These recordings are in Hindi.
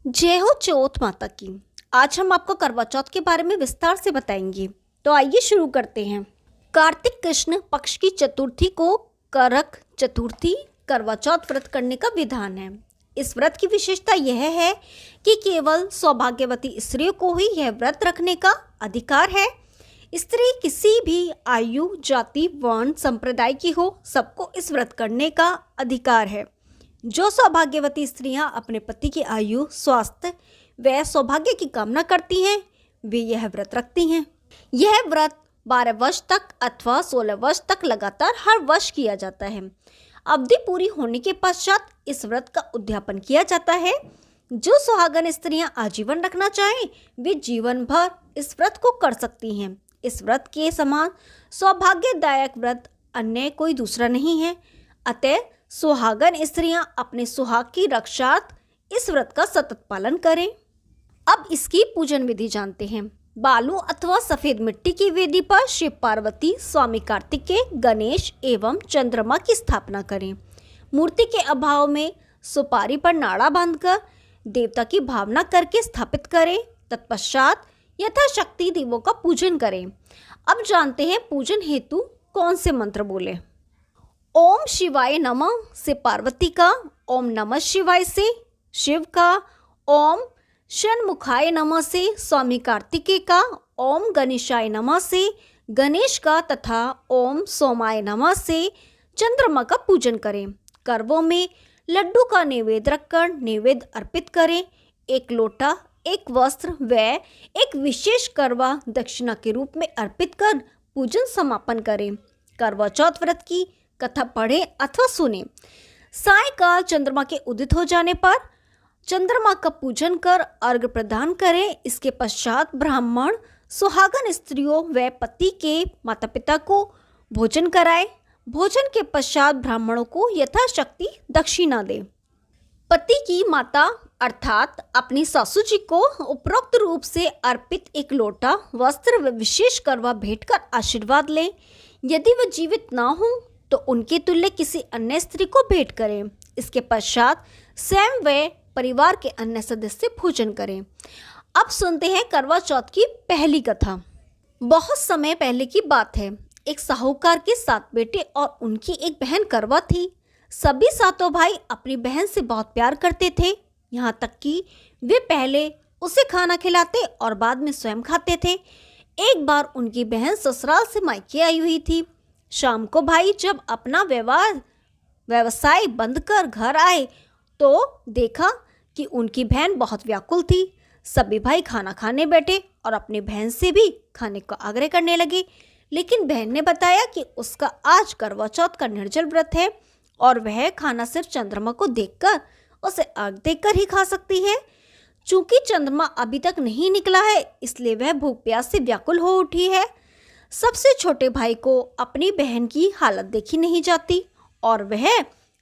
जय हो चौथ माता की। आज हम आपको करवा चौथ के बारे में विस्तार से बताएंगे। तो आइए शुरू करते हैं। कार्तिक कृष्ण पक्ष की चतुर्थी को करक चतुर्थी करवा चौथ व्रत करने का विधान है। इस व्रत की विशेषता यह है कि केवल सौभाग्यवती स्त्रियों को ही यह व्रत रखने का अधिकार है। स्त्री किसी भी आयु, जाति, वर्ण, संप्रदाय की हो, सबको इस व्रत करने का अधिकार है। जो सौभाग्यवती स्त्रियां अपने पति की आयु, स्वास्थ्य व सौभाग्य की कामना करती हैं, वे यह व्रत रखती हैं। यह व्रत 12 वर्ष तक अथवा 16 वर्ष तक लगातार हर वर्ष किया जाता है। अवधि पूरी होने के पश्चात इस व्रत का उद्यापन किया जाता है। जो सुहागन स्त्रियां आजीवन रखना चाहें, वे जीवन भर इस व्रत को कर सकती हैं। इस व्रत के समान सौभाग्यदायक व्रत अन्य कोई दूसरा नहीं है। अतः सुहागन स्त्रियां अपने सुहाग की रक्षार्थ इस व्रत का सतत पालन करें। अब इसकी पूजन विधि जानते हैं। बालू अथवा सफेद मिट्टी की वेदी पर शिव पार्वती, स्वामी कार्तिकेय, गणेश एवं चंद्रमा की स्थापना करें। मूर्ति के अभाव में सुपारी पर नाड़ा बांधकर देवता की भावना करके स्थापित करें। तत्पश्चात यथाशक्ति देवों का पूजन करें। अब जानते हैं पूजन हेतु कौन से मंत्र बोले। ओम शिवाय नमः से पार्वती का, ओम नमः शिवाय से शिव का, ओम षण्मुखाय नमः से स्वामी कार्तिकेय का, ओम गणेशाय नमः से गणेश का तथा ओम सोमाय नमः से चंद्रमा का पूजन करें। करवों में लड्डू का नैवेद्य रखकर नैवेद्य अर्पित करें। एक लोटा, एक वस्त्र व एक विशेष करवा दक्षिणा के रूप में अर्पित कर पूजन समापन करें। करवा चौथ व्रत की कथा पढ़ें अथवा सुने। सायंकाल चंद्रमा के उदित हो जाने पर चंद्रमा का पूजन कर अर्घ्य प्रदान करें। इसके पश्चात ब्राह्मण सुहागन स्त्रियों व पति के माता पिता को भोजन कराएं। भोजन के पश्चात ब्राह्मणों को यथाशक्ति दक्षिणा दें। पति की माता अर्थात अपनी सासू जी को उपरोक्त रूप से अर्पित एक लोटा, वस्त्र व विशेष करवा भेंट कर आशीर्वाद लें। यदि वह जीवित ना हो तो उनके तुल्य किसी अन्य स्त्री को भेंट करें। इसके पश्चात स्वयं व परिवार के अन्य सदस्य भोजन करें। अब सुनते हैं करवा चौथ की पहली कथा। बहुत समय पहले की बात है। एक साहूकार के 7 बेटे और उनकी एक बहन करवा थी। सभी 7 भाई अपनी बहन से बहुत प्यार करते थे, यहाँ तक कि वे पहले उसे खाना खिलाते और बाद में स्वयं खाते थे। एक बार उनकी बहन ससुराल से मायके आई हुई थी। शाम को भाई जब अपना व्यवसाय बंद कर घर आए तो देखा कि उनकी बहन बहुत व्याकुल थी। सभी भाई खाना खाने बैठे और अपनी बहन से भी खाने का आग्रह करने लगे, लेकिन बहन ने बताया कि उसका आज करवा चौथ का निर्जल व्रत है और वह खाना सिर्फ चंद्रमा को देखकर, उसे अर्घ देकर ही खा सकती है। चूंकि चंद्रमा अभी तक नहीं निकला है, इसलिए वह भूख प्यास से व्याकुल हो उठी है। सबसे छोटे भाई को अपनी बहन की हालत देखी नहीं जाती और वह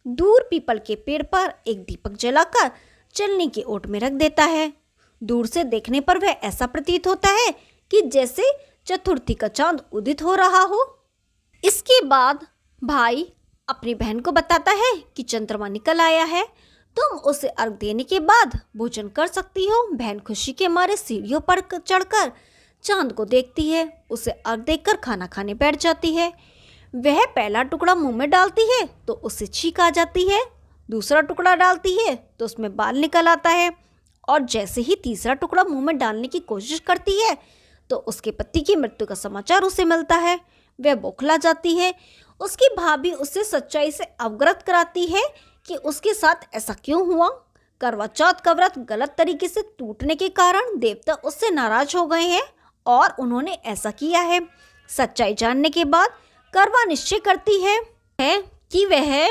दूर पीपल के पेड़ पर एक दीपक जलाकर चलने की ओट में रख देता है। दूर से देखने पर वह ऐसा प्रतीत होता है कि जैसे चतुर्थी का चांद उदित हो रहा हो। इसके बाद भाई अपनी बहन को बताता है कि चंद्रमा निकल आया है, तुम उसे अर्घ देने के बाद भोजन कर सकती हो। बहन खुशी के मारे सीढ़ियों पर चढ़कर चांद को देखती है। उसे अर्घ देकर खाना खाने बैठ जाती है। वह पहला टुकड़ा मुंह में डालती है तो उसे छींक आ जाती है। दूसरा टुकड़ा डालती है तो उसमें बाल निकल आता है और जैसे ही तीसरा टुकड़ा मुंह में डालने की कोशिश करती है तो उसके पति की मृत्यु का समाचार उसे मिलता है। वह बौखला जाती है। उसकी भाभी उससे सच्चाई से अवगत कराती है कि उसके साथ ऐसा क्यों हुआ। करवा चौथ का व्रत गलत तरीके से टूटने के कारण देवता उससे नाराज हो गए हैं और उन्होंने ऐसा किया है। सच्चाई जानने के बाद करवा निश्चय करती है कि वह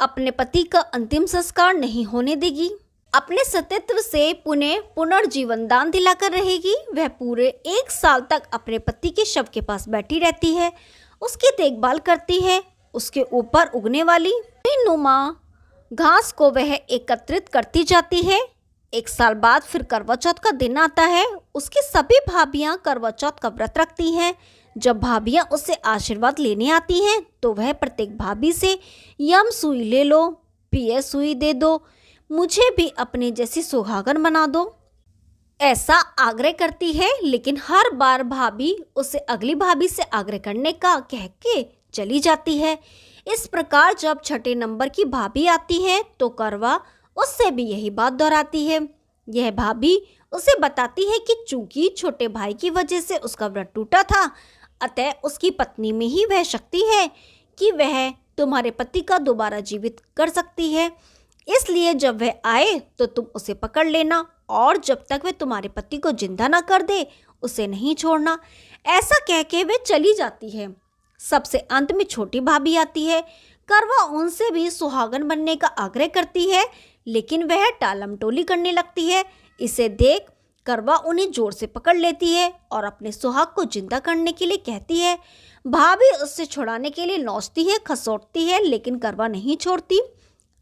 अपने पति का अंतिम संस्कार नहीं होने देगी। अपने सतीत्व से पुनर्जीवन दान दिलाकर रहेगी। वह पूरे 1 साल तक अपने पति के शव के पास बैठी रहती है, उसकी देखभाल करती है। उसके ऊपर उगने वाली नुमा घास को वह एकत्रित करती जाती है। 1 साल बाद फिर करवा चौथ का दिन आता है। उसकी सभी भाभियां करवा चौथ का व्रत रखती हैं। जब भाभियां उससे आशीर्वाद लेने आती हैं तो वह प्रत्येक भाभी से यम सुई ले लो, पिए सुई दे दो, मुझे भी अपने जैसी सुहागन बना दो। ऐसा आग्रह करती है, लेकिन हर बार भाभी उसे अगली भाभी से आग्रह करने का कह के चली जाती है। इस प्रकार जब छठे नंबर की भाभी आती है तो करवा उससे भी यही बात दोहराती है। यह भाभी उसे बताती है कि चूंकि छोटे भाई की वजह से उसका व्रत टूटा था, अतः उसकी पत्नी में ही वह शक्ति है कि वह तुम्हारे पति का दोबारा जीवित कर सकती है। इसलिए जब वह आए तो तुम उसे पकड़ लेना और जब तक वह तुम्हारे पति को जिंदा ना कर दे उसे नहीं छोड़ना। ऐसा कह के वे चली जाती है। सबसे अंत में छोटी भाभी आती है। करवा उनसे भी सुहागन बनने का आग्रह करती है, लेकिन वह टालमटोली करने लगती है। इसे देख करवा उन्हें जोर से पकड़ लेती है और अपने सुहाग को जिंदा करने के लिए कहती है। भाभी उससे छुड़ाने के लिए नोचती है, खसोटती है, लेकिन करवा नहीं छोड़ती।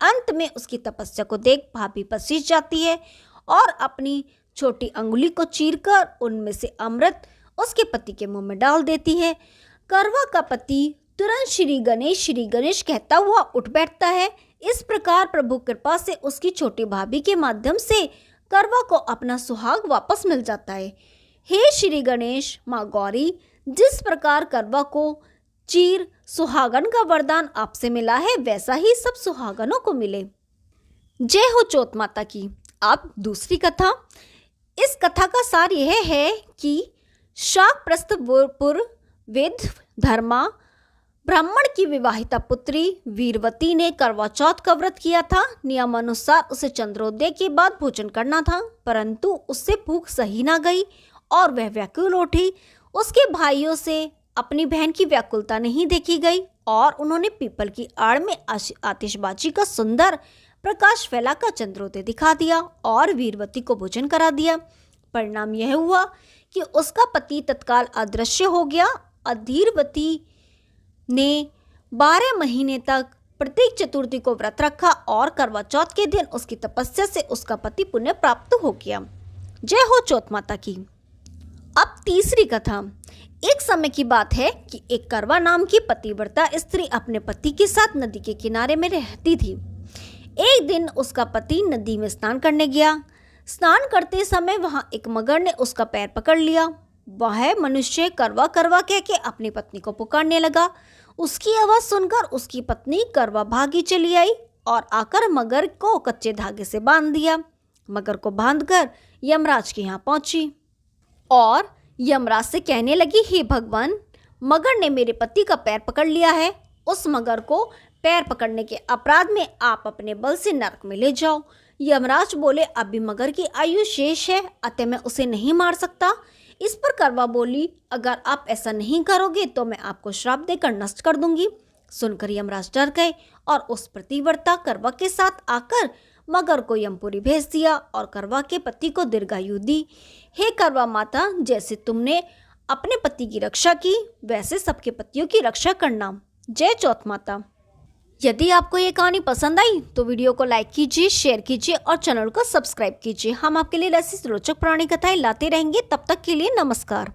अंत में उसकी तपस्या को देख भाभी पसीज जाती है और अपनी छोटी अंगुली को चीरकर उनमें से अमृत उसके पति के मुंह में डाल देती है। करवा का पति तुरंत श्री गणेश कहता हुआ उठ बैठता है। इस प्रकार प्रभु कृपा से उसकी छोटी भाभी के माध्यम से करवा को अपना सुहाग वापस मिल जाता है। हे श्री गणेश, माँ गौरी, जिस प्रकार करवा को चीर सुहागन का वरदान आपसे मिला है, वैसा ही सब सुहागनों को मिले। जय हो चौथ माता की। अब दूसरी कथा। इस कथा का सार यह है कि शाकप्रस्थपुर वेद धर्मा ब्राह्मण की विवाहिता पुत्री वीरवती ने करवा चौथ का व्रत किया था। नियमानुसार उसे चंद्रोदय के बाद भोजन करना था, परंतु उससे भूख सही ना गई और वह व्याकुल उठी। उसके भाइयों से अपनी बहन की व्याकुलता नहीं देखी गई और उन्होंने पीपल की आड़ में आतिशबाजी का सुंदर प्रकाश फैलाकर चंद्रोदय दिखा दिया और वीरवती को भोजन करा दिया। परिणाम यह हुआ कि उसका पति तत्काल अदृश्य हो गया। अधीरवती ने 12 महीने तक प्रत्येक चतुर्थी को व्रत रखा और करवा चौथ के दिन उसकी तपस्या से उसका पति पुण्य प्राप्त हो गया। जय हो चौथ माता की। अब तीसरी कथा। एक समय की बात है कि एक करवा नाम की पतिव्रता स्त्री अपने पति के साथ नदी के किनारे में रहती थी। एक दिन उसका पति नदी में स्नान करने गया। स्नान करते समय वहां एक मगर ने उसका पैर पकड़ लिया। वह मनुष्य करवा करवा कह के अपनी पत्नी को पुकारने लगा। उसकी आवाज सुनकर उसकी पत्नी करवा भागी चली आई और आकर मगर को कच्चे धागे से बांध दिया। मगर को बांधकर यमराज के यहाँ पहुंची और यमराज से कहने लगी, हे भगवान, मगर ने मेरे पति का पैर पकड़ लिया है। उस मगर को पैर पकड़ने के अपराध में आप अपने बल से नरक में ले जाओ। यमराज बोले, अभी मगर की आयु शेष है, अतः मैं उसे नहीं मार सकता। इस पर करवा बोली, अगर आप ऐसा नहीं करोगे तो मैं आपको श्राप देकर नष्ट कर दूंगी। सुनकर यमराज डर गए और उस प्रतिव्रता करवा के साथ आकर मगर को यमपुरी भेज दिया और करवा के पति को दीर्घायु दी। हे करवा माता, जैसे तुमने अपने पति की रक्षा की, वैसे सबके पतियों की रक्षा करना। जय चौथ माता। यदि आपको ये कहानी पसंद आई तो वीडियो को लाइक कीजिए, शेयर कीजिए और चैनल को सब्सक्राइब कीजिए। हम आपके लिए ऐसी रोचक पुरानी कथाएं लाते रहेंगे। तब तक के लिए नमस्कार।